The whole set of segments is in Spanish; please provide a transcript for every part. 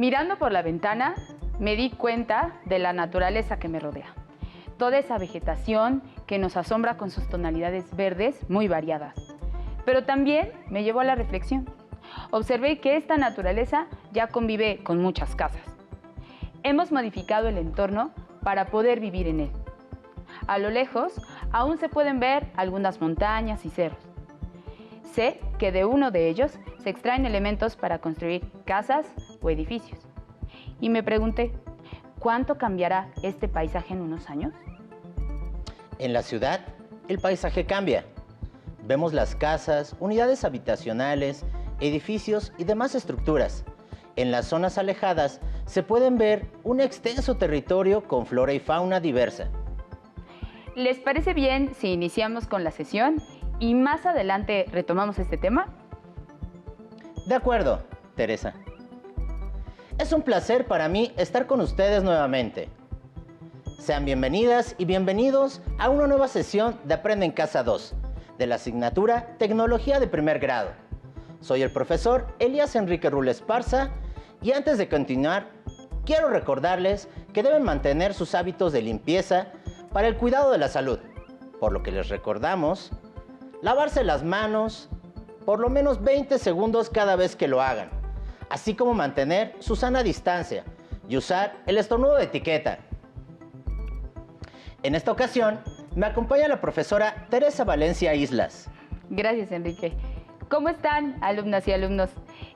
Mirando por la ventana, me di cuenta de la naturaleza que me rodea. Toda esa vegetación que nos asombra con sus tonalidades verdes muy variadas. Pero también me llevó a la reflexión. Observé que esta naturaleza ya convive con muchas casas. Hemos modificado el entorno para poder vivir en él. A lo lejos, aún se pueden ver algunas montañas y cerros. Sé que de uno de ellos se extraen elementos para construir casas o edificios. Y me pregunté, ¿cuánto cambiará este paisaje en unos años? En la ciudad, el paisaje cambia. Vemos las casas, unidades habitacionales, edificios y demás estructuras. En las zonas alejadas se pueden ver un extenso territorio con flora y fauna diversa. ¿Les parece bien si iniciamos con la sesión y más adelante retomamos este tema? De acuerdo, Teresa. Es un placer para mí estar con ustedes nuevamente. Sean bienvenidas y bienvenidos a una nueva sesión de Aprende en Casa 2, de la asignatura Tecnología de Primer Grado. Soy el profesor Elías Enrique Rull Esparza y antes de continuar, quiero recordarles que deben mantener sus hábitos de limpieza para el cuidado de la salud, por lo que les recordamos lavarse las manos por lo menos 20 segundos cada vez que lo hagan, así como mantener su sana distancia y usar el estornudo de etiqueta. En esta ocasión, me acompaña la profesora Teresa Valencia Islas. Gracias, Enrique. ¿Cómo están, alumnas y alumnos?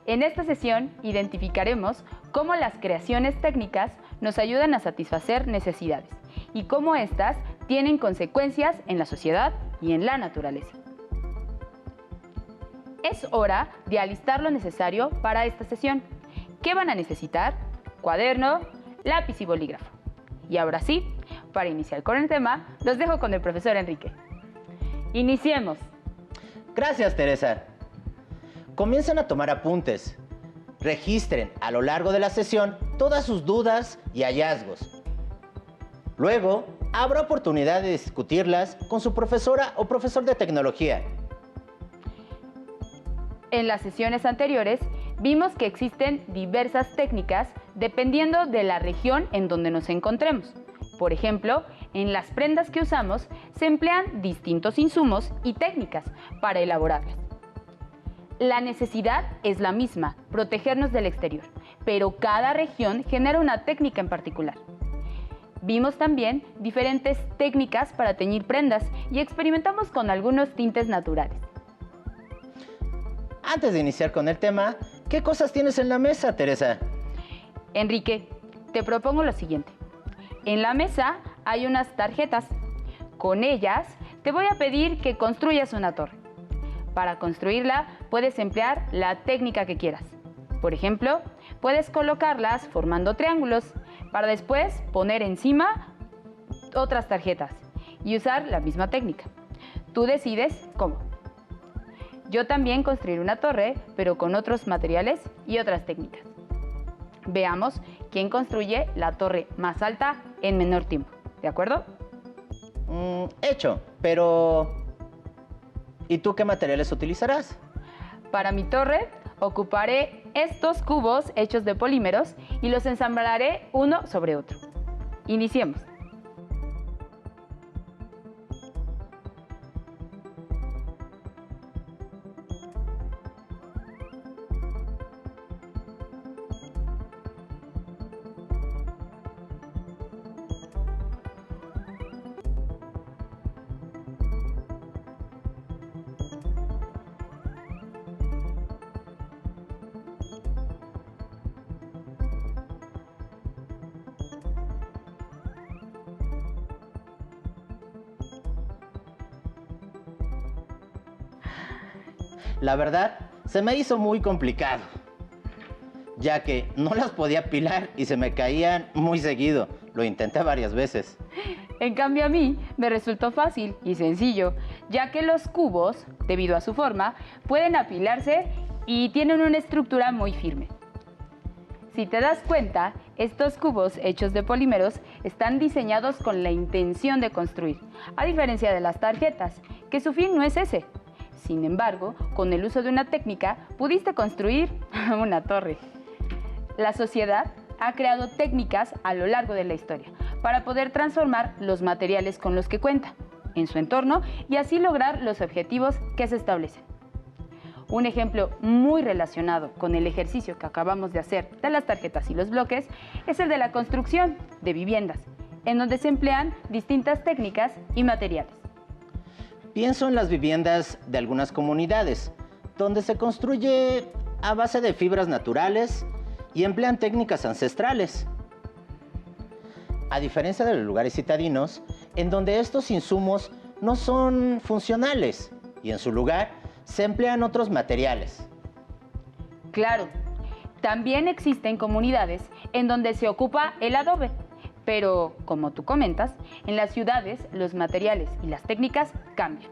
En esta sesión identificaremos cómo las creaciones técnicas nos ayudan a satisfacer necesidades y cómo éstas tienen consecuencias en la sociedad y en la naturaleza. Es hora de alistar lo necesario para esta sesión. ¿Qué van a necesitar? Cuaderno, lápiz y bolígrafo. Y ahora sí, para iniciar con el tema, los dejo con el profesor Enrique. Iniciemos. Gracias, Teresa. Comiencen a tomar apuntes. Registren a lo largo de la sesión todas sus dudas y hallazgos. Luego, habrá oportunidad de discutirlas con su profesora o profesor de tecnología. En las sesiones anteriores, vimos que existen diversas técnicas dependiendo de la región en donde nos encontremos. Por ejemplo, en las prendas que usamos se emplean distintos insumos y técnicas para elaborarlas. La necesidad es la misma, protegernos del exterior, pero cada región genera una técnica en particular. Vimos también diferentes técnicas para teñir prendas y experimentamos con algunos tintes naturales. Antes de iniciar con el tema, ¿qué cosas tienes en la mesa, Teresa? Enrique, te propongo lo siguiente. En la mesa hay unas tarjetas. Con ellas te voy a pedir que construyas una torre. Para construirla puedes emplear la técnica que quieras. Por ejemplo, puedes colocarlas formando triángulos para después poner encima otras tarjetas y usar la misma técnica. Tú decides cómo. Yo también construiré una torre, pero con otros materiales y otras técnicas. Veamos quién construye la torre más alta en menor tiempo. ¿De acuerdo? Hecho, pero ¿y tú qué materiales utilizarás? Para mi torre ocuparé estos cubos hechos de polímeros y los ensamblaré uno sobre otro. Iniciemos. La verdad, se me hizo muy complicado, ya que no las podía apilar y se me caían muy seguido. Lo intenté varias veces. En cambio a mí me resultó fácil y sencillo, ya que los cubos, debido a su forma, pueden apilarse y tienen una estructura muy firme. Si te das cuenta, estos cubos hechos de polímeros están diseñados con la intención de construir, a diferencia de las tarjetas, que su fin no es ese. Sin embargo, con el uso de una técnica, pudiste construir una torre. La sociedad ha creado técnicas a lo largo de la historia para poder transformar los materiales con los que cuenta en su entorno y así lograr los objetivos que se establecen. Un ejemplo muy relacionado con el ejercicio que acabamos de hacer de las tarjetas y los bloques es el de la construcción de viviendas, en donde se emplean distintas técnicas y materiales. Pienso en las viviendas de algunas comunidades, donde se construye a base de fibras naturales y emplean técnicas ancestrales. A diferencia de los lugares citadinos, en donde estos insumos no son funcionales y en su lugar se emplean otros materiales. Claro, también existen comunidades en donde se ocupa el adobe, pero como tú comentas, en las ciudades los materiales y las técnicas cambian.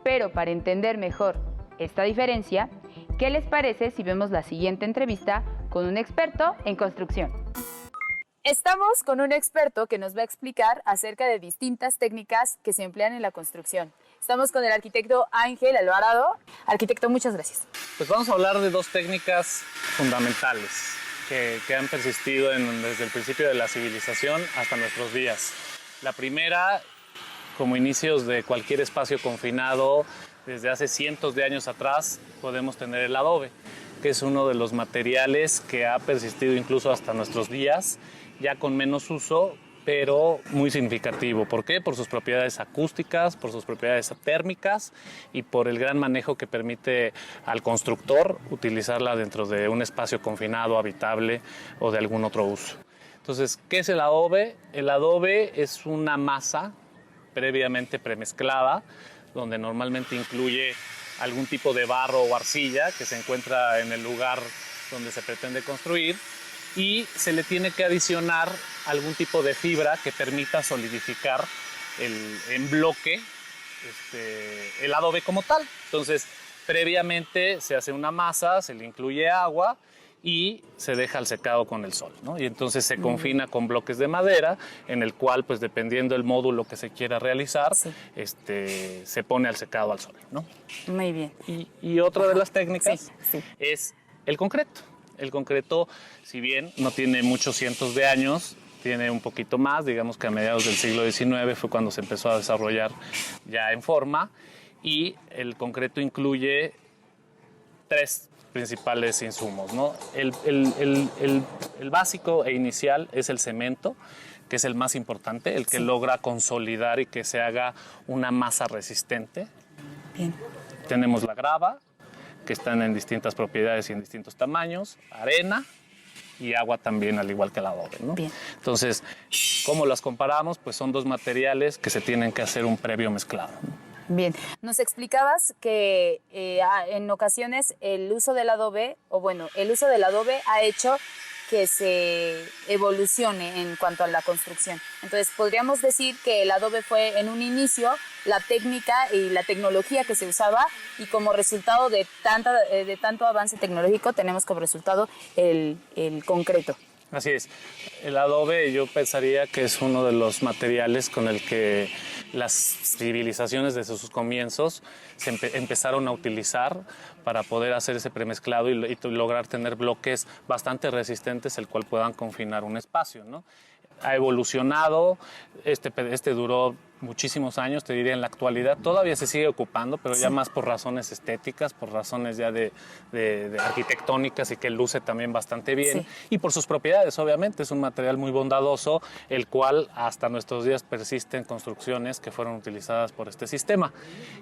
Pero para entender mejor esta diferencia, ¿qué les parece si vemos la siguiente entrevista con un experto en construcción? Estamos con un experto que nos va a explicar acerca de distintas técnicas que se emplean en la construcción. Estamos con el arquitecto Ángel Alvarado. Arquitecto, muchas gracias. Pues vamos a hablar de dos técnicas fundamentales que han persistido desde el principio de la civilización hasta nuestros días. La primera, como inicios de cualquier espacio confinado, desde hace cientos de años atrás, podemos tener el adobe, que es uno de los materiales que ha persistido incluso hasta nuestros días, ya con menos uso, pero muy significativo. ¿Por qué? Por sus propiedades acústicas, por sus propiedades térmicas y por el gran manejo que permite al constructor utilizarla dentro de un espacio confinado, habitable o de algún otro uso. Entonces, ¿qué es el adobe? El adobe es una masa previamente premezclada, donde normalmente incluye algún tipo de barro o arcilla que se encuentra en el lugar donde se pretende construir, y se le tiene que adicionar algún tipo de fibra que permita solidificar en bloque el adobe como tal. Entonces, previamente se hace una masa, se le incluye agua y se deja al secado con el sol, ¿no? Y entonces se confina con bloques de madera, en el cual, pues dependiendo del módulo que se quiera realizar, sí, se pone al secado al sol, ¿no? Muy bien. Y otra de las técnicas sí. es el concreto. El concreto, si bien no tiene muchos cientos de años, tiene un poquito más, digamos que a mediados del siglo XIX fue cuando se empezó a desarrollar ya en forma, y el concreto incluye tres principales insumos, ¿no? El básico e inicial es el cemento, que es el más importante, el que logra consolidar y que se haga una masa resistente. Bien. Tenemos la grava, que están en distintas propiedades y en distintos tamaños, arena y agua también, al igual que el adobe, ¿no? Bien. Entonces, ¿cómo las comparamos? Pues son dos materiales que se tienen que hacer un previo mezclado. Bien. Nos explicabas que en ocasiones el uso del adobe ha hecho que se evolucione en cuanto a la construcción. Entonces, podríamos decir que el adobe fue en un inicio la técnica y la tecnología que se usaba, y como resultado de tanto avance tecnológico tenemos como resultado el concreto. Así es. El adobe, yo pensaría que es uno de los materiales con el que las civilizaciones desde sus comienzos se empezaron a utilizar para poder hacer ese premezclado y lograr tener bloques bastante resistentes, el cual puedan confinar un espacio, ¿no? Ha evolucionado, este duró muchísimos años, te diría. En la actualidad todavía se sigue ocupando, pero ya más por razones estéticas, por razones ya de arquitectónicas, y que luce también bastante bien, y por sus propiedades, obviamente. Es un material muy bondadoso, el cual hasta nuestros días persiste en construcciones que fueron utilizadas por este sistema.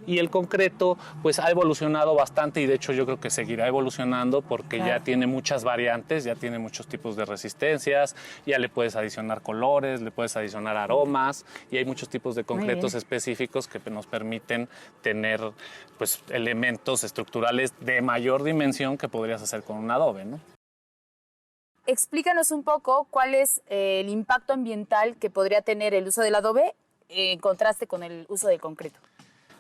Y el concreto pues ha evolucionado bastante, y de hecho yo creo que seguirá evolucionando, porque ya tiene muchas variantes, ya tiene muchos tipos de resistencias, ya le puedes adicionar colores, le puedes adicionar aromas, y hay muchos tipos de concretos específicos que nos permiten tener pues elementos estructurales de mayor dimensión que podrías hacer con un adobe, ¿no? Explícanos un poco cuál es el impacto ambiental que podría tener el uso del adobe en contraste con el uso del concreto.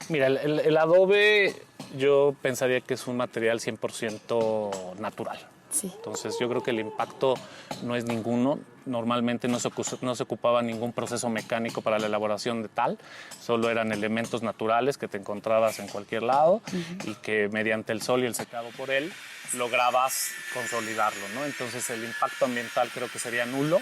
Mira, el adobe yo pensaría que es un material 100% natural. Sí. Entonces yo creo que el impacto no es ninguno. Normalmente no se ocupaba ningún proceso mecánico para la elaboración de tal, solo eran elementos naturales que te encontrabas en cualquier lado y que mediante el sol y el secado por él lograbas consolidarlo, ¿no? Entonces el impacto ambiental creo que sería nulo.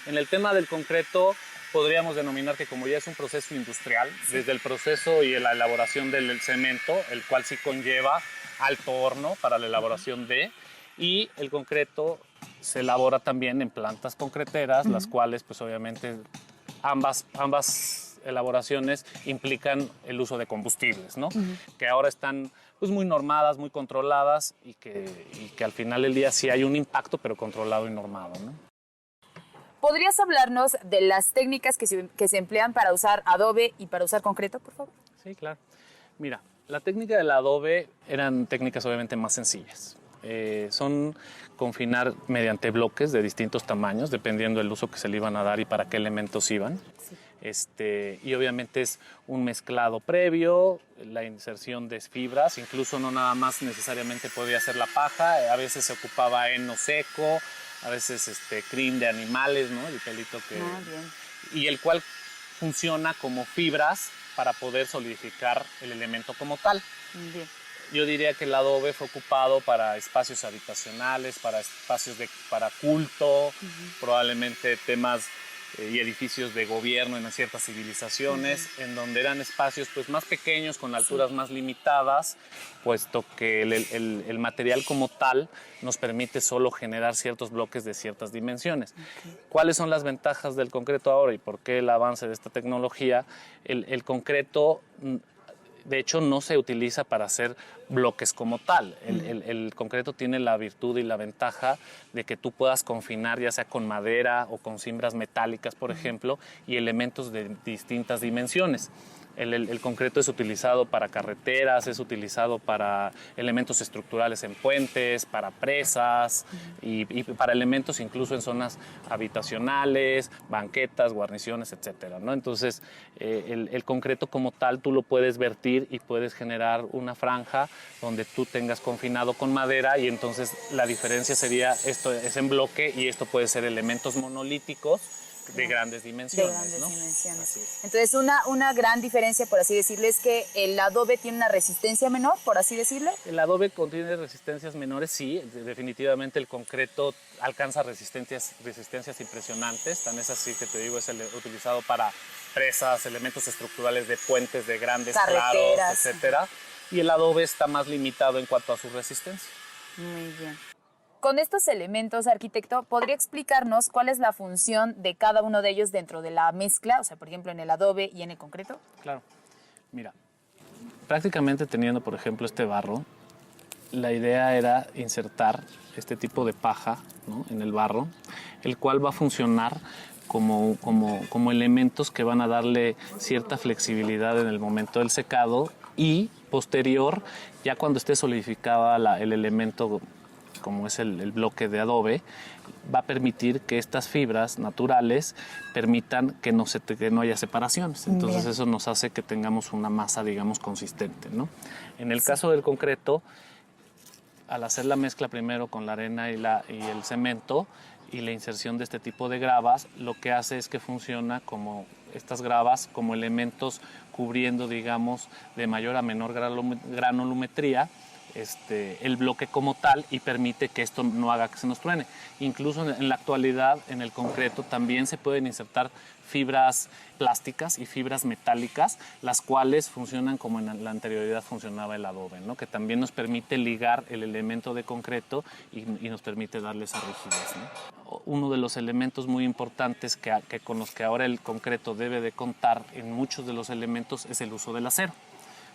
En el tema del concreto podríamos denominar que como ya es un proceso industrial, desde el proceso y la elaboración del cemento, el cual sí conlleva alto horno para la elaboración de, y el concreto se elabora también en plantas concreteras, las cuales pues obviamente ambas elaboraciones implican el uso de combustibles, ¿no? Que ahora están pues muy normadas, muy controladas y que al final del día sí hay un impacto pero controlado y normado, ¿no? ¿Podrías hablarnos de las técnicas que se emplean para usar adobe y para usar concreto, por favor? Sí, claro. Mira, la técnica del adobe eran técnicas obviamente más sencillas. Son confinar mediante bloques de distintos tamaños, dependiendo del uso que se le iban a dar y para qué elementos iban. Sí. Y obviamente es un mezclado previo, la inserción de fibras, incluso no nada más necesariamente podía ser la paja, a veces se ocupaba heno seco, a veces crin de animales, ¿no? El pelito que... Bien. Y el cual funciona como fibras para poder solidificar el elemento como tal. Bien. Yo diría que el adobe fue ocupado para espacios habitacionales, para espacios para culto, probablemente temas y edificios de gobierno en ciertas civilizaciones, en donde eran espacios pues, más pequeños, con alturas más limitadas, puesto que el material como tal nos permite solo generar ciertos bloques de ciertas dimensiones. ¿Cuáles son las ventajas del concreto ahora y por qué el avance de esta tecnología? El concreto... De hecho, no se utiliza para hacer bloques como tal. El concreto tiene la virtud y la ventaja de que tú puedas confinar, ya sea con madera o con cimbras metálicas, por ejemplo, y elementos de distintas dimensiones. El concreto es utilizado para carreteras, es utilizado para elementos estructurales en puentes, para presas y para elementos incluso en zonas habitacionales, banquetas, guarniciones, etcétera, ¿no? Entonces, el concreto como tal tú lo puedes vertir y puedes generar una franja donde tú tengas confinado con madera y entonces la diferencia sería esto es en bloque y esto puede ser elementos monolíticos de grandes dimensiones. De grandes ¿no? dimensiones. Así es. Entonces, una gran diferencia, por así decirlo, es que el adobe tiene una resistencia menor, por así decirlo. El adobe contiene resistencias menores, sí, definitivamente el concreto alcanza resistencias impresionantes, tan es así que te digo, es utilizado para presas, elementos estructurales de puentes de grandes carreteras, claros, etcétera. Y el adobe está más limitado en cuanto a su resistencia. Muy bien. Con estos elementos, arquitecto, ¿podría explicarnos cuál es la función de cada uno de ellos dentro de la mezcla? O sea, por ejemplo, en el adobe y en el concreto. Claro. Mira, prácticamente teniendo, por ejemplo, este barro, la idea era insertar este tipo de paja, ¿no?, en el barro, el cual va a funcionar como elementos que van a darle cierta flexibilidad en el momento del secado y posterior, ya cuando esté solidificada el elemento como es el bloque de adobe, va a permitir que estas fibras naturales permitan que no haya separaciones. Entonces eso nos hace que tengamos una masa, digamos, consistente, ¿no? En el caso del concreto, al hacer la mezcla primero con la arena y el cemento y la inserción de este tipo de gravas, lo que hace es que funciona como estas gravas como elementos cubriendo, digamos, de mayor a menor granulometría el bloque como tal y permite que esto no haga que se nos truene. Incluso en la actualidad en el concreto también se pueden insertar fibras plásticas y fibras metálicas, las cuales funcionan como en la anterioridad funcionaba el adobe, ¿no?, que también nos permite ligar el elemento de concreto y nos permite darle esa rigidez, ¿no? Uno de los elementos muy importantes que con los que ahora el concreto debe de contar en muchos de los elementos es el uso del acero.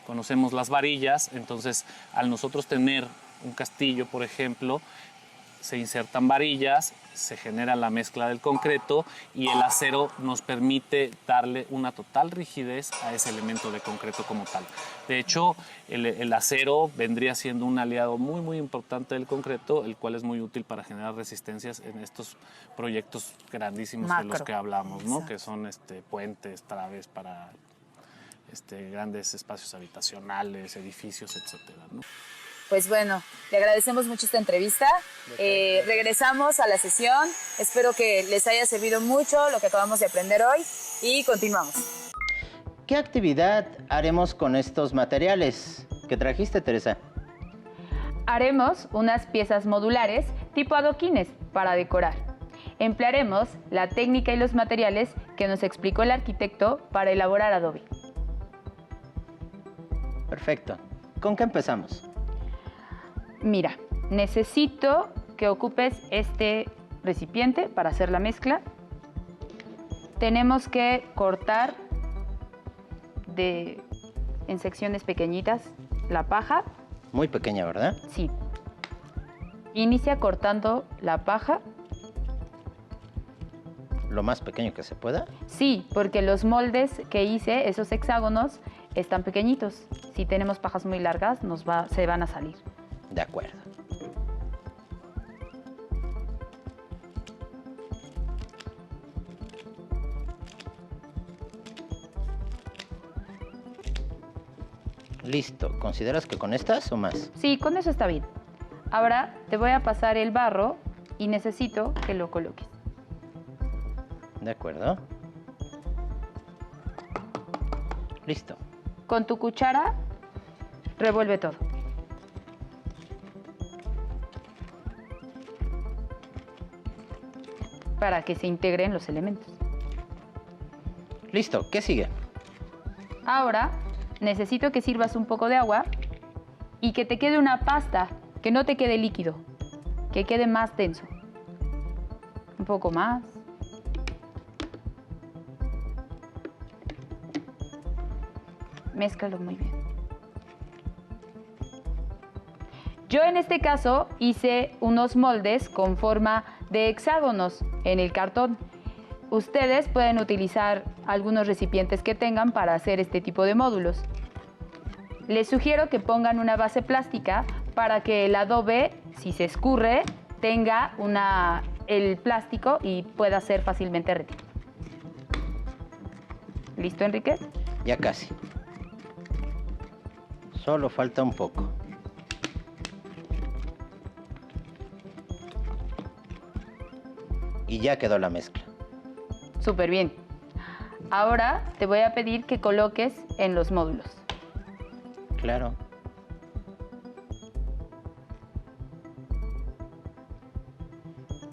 Conocemos las varillas, entonces al nosotros tener un castillo, por ejemplo, se insertan varillas, se genera la mezcla del concreto y el acero nos permite darle una total rigidez a ese elemento de concreto como tal. De hecho, el acero vendría siendo un aliado muy, muy importante del concreto, el cual es muy útil para generar resistencias en estos proyectos grandísimos de los que hablamos, ¿no?, que son puentes, traves para grandes espacios habitacionales, edificios, etcétera, ¿no? pues bueno, le agradecemos mucho esta entrevista. Regresamos a la sesión. Espero que les haya servido mucho lo que acabamos de aprender hoy y continuamos. ¿Qué actividad haremos con estos materiales que trajiste, Teresa? Haremos unas piezas modulares tipo adoquines para decorar. Emplearemos la técnica y los materiales que nos explicó el arquitecto para elaborar adobe. Perfecto. ¿Con qué empezamos? Mira, necesito que ocupes este recipiente para hacer la mezcla. Tenemos que cortar en secciones pequeñitas la paja. Muy pequeña, ¿verdad? Sí. Inicia cortando la paja. Lo más pequeño que se pueda. Sí, porque los moldes que hice, esos hexágonos, están pequeñitos. Si tenemos pajas muy largas, se van a salir. De acuerdo. Listo. ¿Consideras que con estas o más? Sí, con eso está bien. Ahora te voy a pasar el barro y necesito que lo coloques. De acuerdo. Listo. Con tu cuchara, revuelve todo. Para que se integren los elementos. Listo. ¿Qué sigue? Ahora necesito que sirvas un poco de agua y que te quede una pasta, que no te quede líquido, que quede más denso. Un poco más. Mézclalo muy bien. Yo en este caso hice unos moldes con forma de hexágonos en el cartón. Ustedes pueden utilizar algunos recipientes que tengan para hacer este tipo de módulos. Les sugiero que pongan una base plástica para que el adobe, si se escurre, tenga el plástico y pueda ser fácilmente retirado. ¿Listo, Enrique? Ya casi. Solo falta un poco. Y ya quedó la mezcla. Súper bien. Ahora te voy a pedir que coloques en los módulos. Claro.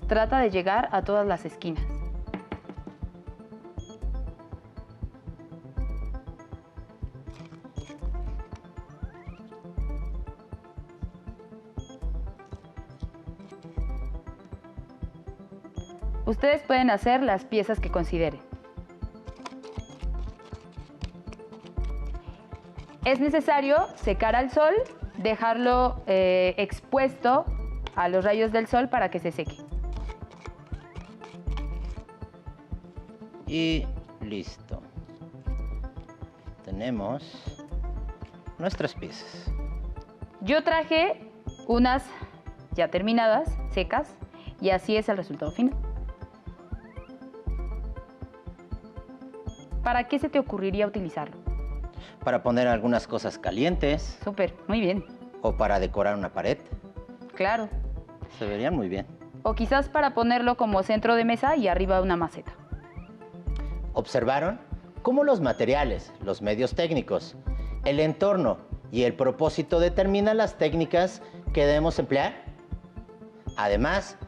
Trata de llegar a todas las esquinas. Ustedes pueden hacer las piezas que consideren. Es necesario secar al sol, dejarlo expuesto a los rayos del sol para que se seque. Y listo. Tenemos nuestras piezas. Yo traje unas ya terminadas, secas, y así es el resultado final. ¿Para qué se te ocurriría utilizarlo? Para poner algunas cosas calientes Súper, muy bien. o para decorar una pared. Claro. Se verían muy bien. O quizás para ponerlo como centro de mesa y arriba una maceta. ¿Observaron cómo los materiales, los medios técnicos, el entorno y el propósito determinan las técnicas que debemos emplear? Además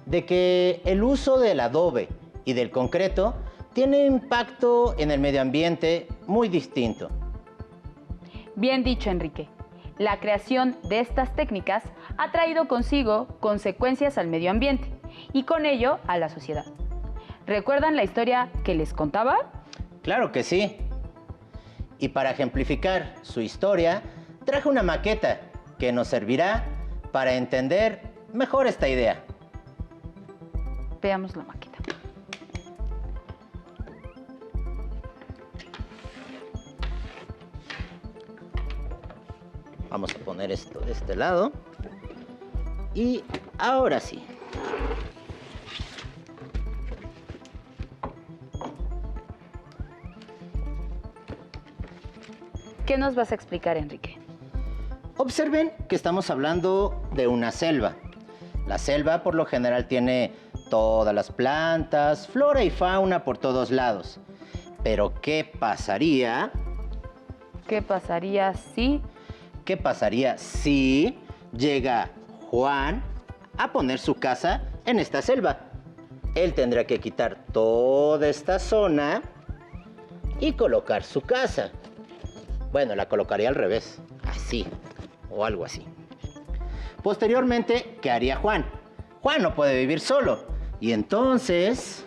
de que el uso del adobe y del concreto tiene impacto en el medio ambiente muy distinto. Bien dicho, Enrique. La creación de estas técnicas ha traído consigo consecuencias al medio ambiente y con ello a la sociedad. ¿Recuerdan la historia que les contaba? Claro que sí. Y para ejemplificar su historia, traje una maqueta que nos servirá para entender mejor esta idea. Veamos la maqueta. Vamos a poner esto de este lado. Y ahora sí. ¿Qué nos vas a explicar, Enrique? Observen que estamos hablando de una selva. La selva por lo general tiene todas las plantas, flora y fauna por todos lados. Pero ¿qué pasaría? ¿Qué pasaría si? ¿Qué pasaría si llega Juan a poner su casa en esta selva? Él tendrá que quitar toda esta zona y colocar su casa. Bueno, la colocaría al revés, así, o algo así. Posteriormente, ¿qué haría Juan? Juan no puede vivir solo. Y entonces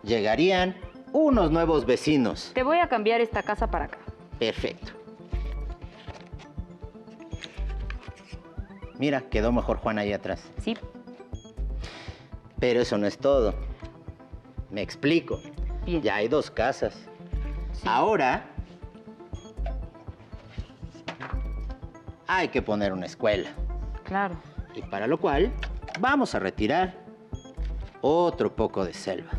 llegarían unos nuevos vecinos. Te voy a cambiar esta casa para acá. Perfecto. Mira, quedó mejor Juan ahí atrás. Sí. Pero eso no es todo. Me explico. Bien. Ya hay dos casas. Sí. Ahora hay que poner una escuela. Claro. Y para lo cual vamos a retirar otro poco de selva.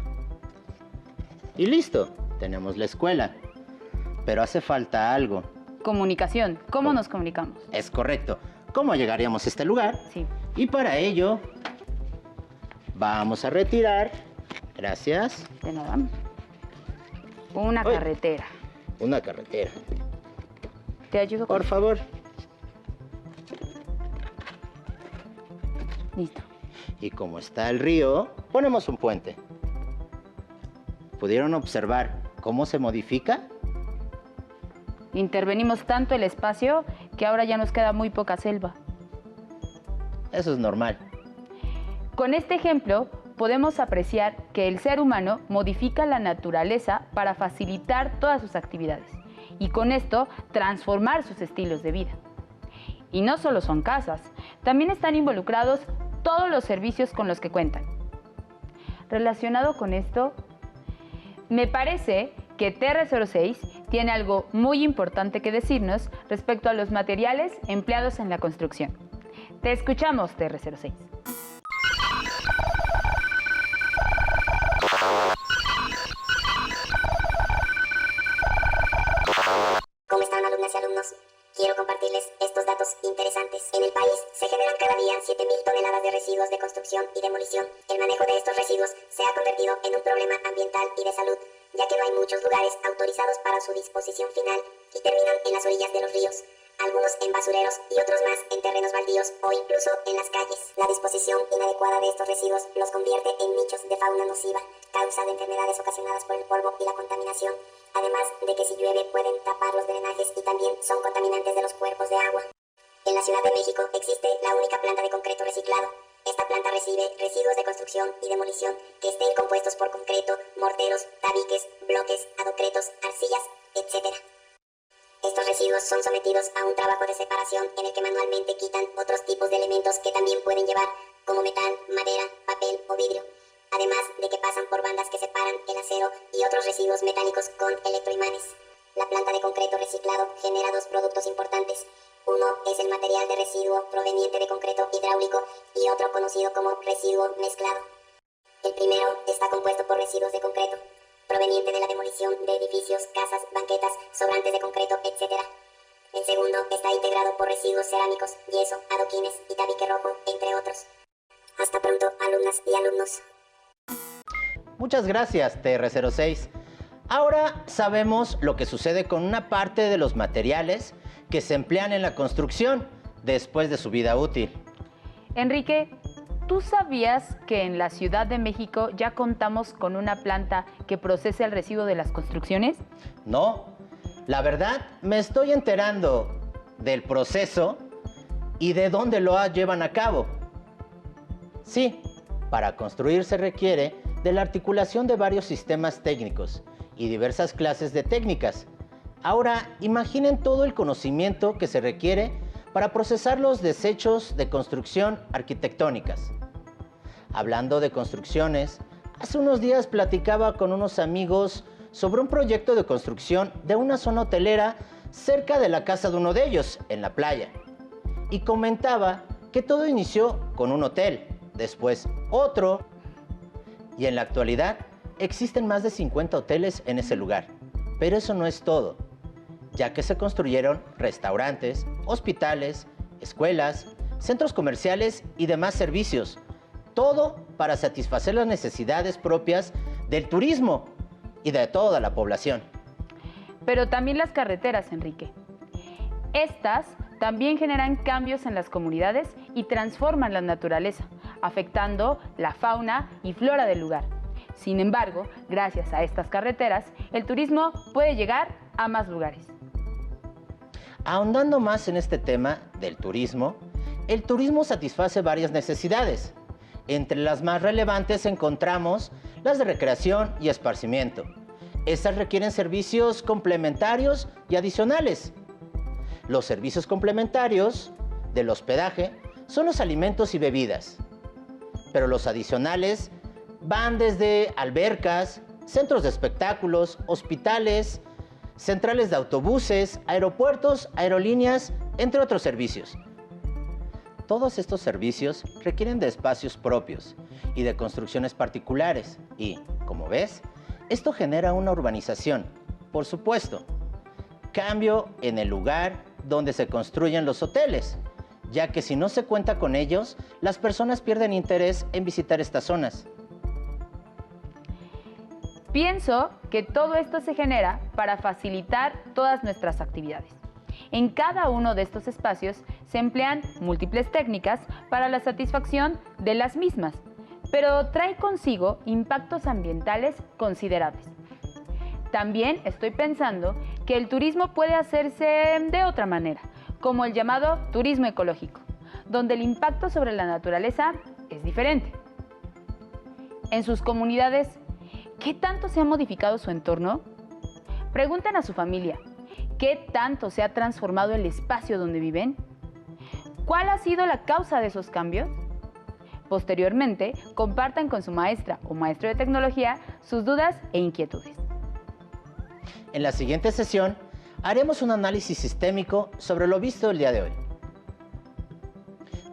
Y listo, tenemos la escuela. Pero hace falta algo. Comunicación. ¿Cómo nos comunicamos? Es correcto. ¿Cómo llegaríamos a este lugar? Sí. Y para ello vamos a retirar, gracias, De nada. Una Uy. carretera. una carretera. Te ayudo con... Por favor. Listo. Y como está el río, ponemos un puente. ¿Pudieron observar cómo se modifica? Intervenimos tanto el espacio que ahora ya nos queda muy poca selva. Eso es normal. Con este ejemplo, podemos apreciar que el ser humano modifica la naturaleza para facilitar todas sus actividades y con esto transformar sus estilos de vida. Y no solo son casas, también están involucrados todos los servicios con los que cuentan. Relacionado con esto, me parece que TR06 tiene algo muy importante que decirnos respecto a los materiales empleados en la construcción. Te escuchamos, TR06. ¿Cómo están, alumnas y alumnos? Quiero compartirles estos datos interesantes. En el país se generan cada día 7.000 toneladas de residuos de construcción y demolición. El manejo de estos residuos se ha convertido en un problema ambiental y de salud, ya que no hay muchos lugares autorizados para su disposición final y terminan en las orillas de los ríos, algunos en basureros y otros más en terrenos baldíos o incluso en las calles. La disposición inadecuada de estos residuos los convierte en nichos de fauna nociva, causa de enfermedades ocasionadas por el polvo y la contaminación, además de que si llueve pueden tapar los drenajes y también son contaminantes de los cuerpos de agua. En la Ciudad de México existe la única planta de concreto reciclado. Esta planta recibe residuos de construcción y demolición que estén compuestos por concreto, morteros, tabiques, bloques, adocretos, arcillas, etc. Estos residuos son sometidos a un trabajo de separación en el que manualmente quitan otros tipos de elementos que también pueden llevar, como metal, madera, papel o vidrio. Además de que pasan por bandas que separan el acero y otros residuos metálicos con electroimanes. La planta de concreto reciclado genera dos productos importantes. Uno es el material de residuo proveniente de concreto hidráulico y otro conocido como residuo mezclado. El primero está compuesto por residuos de concreto, proveniente de la demolición de edificios, casas, banquetas, sobrantes de concreto, etc. El segundo está integrado por residuos cerámicos, yeso, adoquines y tabique rojo, entre otros. Hasta pronto, alumnas y alumnos. Muchas gracias, TR06. Ahora sabemos lo que sucede con una parte de los materiales que se emplean en la construcción después de su vida útil. Enrique, ¿tú sabías que en la Ciudad de México ya contamos con una planta que procesa el residuo de las construcciones? No, la verdad me estoy enterando del proceso y de dónde lo llevan a cabo. Sí, para construir se requiere de la articulación de varios sistemas técnicos y diversas clases de técnicas. Ahora, imaginen todo el conocimiento que se requiere para procesar los desechos de construcción arquitectónicas. Hablando de construcciones, hace unos días platicaba con unos amigos sobre un proyecto de construcción de una zona hotelera cerca de la casa de uno de ellos, en la playa. Y comentaba que todo inició con un hotel, después otro, y en la actualidad existen más de 50 hoteles en ese lugar. Pero eso no es todo. ya que se construyeron restaurantes, hospitales, escuelas, centros comerciales y demás servicios, todo para satisfacer las necesidades propias del turismo y de toda la población. Pero también las carreteras, Enrique. Estas también generan cambios en las comunidades y transforman la naturaleza, afectando la fauna y flora del lugar. Sin embargo, gracias a estas carreteras, el turismo puede llegar a más lugares. Ahondando más en este tema del turismo, el turismo satisface varias necesidades. Entre las más relevantes encontramos las de recreación y esparcimiento. Estas requieren servicios complementarios y adicionales. Los servicios complementarios del hospedaje son los alimentos y bebidas, pero los adicionales van desde albercas, centros de espectáculos, hospitales, centrales de autobuses, aeropuertos, aerolíneas, entre otros servicios. Todos estos servicios requieren de espacios propios y de construcciones particulares y, como ves, esto genera una urbanización, por supuesto, cambio en el lugar donde se construyen los hoteles, ya que si no se cuenta con ellos, las personas pierden interés en visitar estas zonas. Pienso que todo esto se genera para facilitar todas nuestras actividades. En cada uno de estos espacios se emplean múltiples técnicas para la satisfacción de las mismas, pero trae consigo impactos ambientales considerables. También estoy pensando que el turismo puede hacerse de otra manera, como el llamado turismo ecológico, donde el impacto sobre la naturaleza es diferente. En sus comunidades, ¿qué tanto se ha modificado su entorno? Pregunten a su familia, ¿qué tanto se ha transformado el espacio donde viven? ¿Cuál ha sido la causa de esos cambios? Posteriormente, compartan con su maestra o maestro de tecnología sus dudas e inquietudes. En la siguiente sesión, haremos un análisis sistémico sobre lo visto el día de hoy.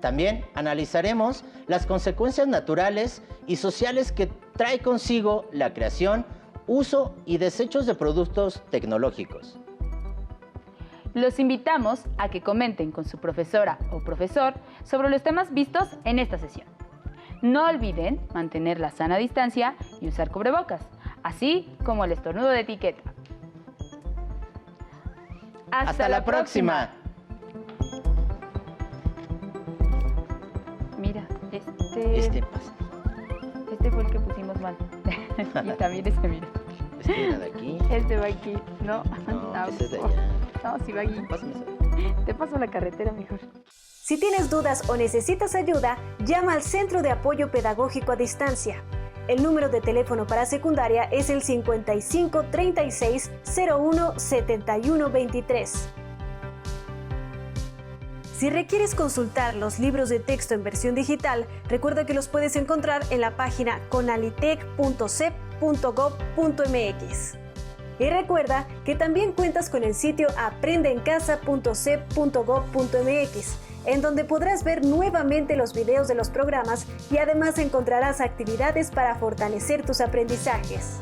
También analizaremos las consecuencias naturales y sociales que trae consigo la creación, uso y desechos de productos tecnológicos. Los invitamos a que comenten con su profesora o profesor sobre los temas vistos en esta sesión. No olviden mantener la sana distancia y usar cubrebocas, así como el estornudo de etiqueta. ¡Hasta la próxima! Mira, Este pasa. este fue el que pusimos mal. Y también este, mira. Este viene de aquí. Este va aquí. No, No, ese es de tampoco. allá. No, sí va aquí. Pásame eso. Te paso la carretera mejor. Si tienes dudas o necesitas ayuda, llama al Centro de Apoyo Pedagógico a Distancia. El número de teléfono para secundaria es el 55 36 01 71 23. Si requieres consultar los libros de texto en versión digital, recuerda que los puedes encontrar en la página conalitec.cep.gov.mx. Y recuerda que también cuentas con el sitio aprendeencasa.cep.gov.mx, en donde podrás ver nuevamente los videos de los programas y además encontrarás actividades para fortalecer tus aprendizajes.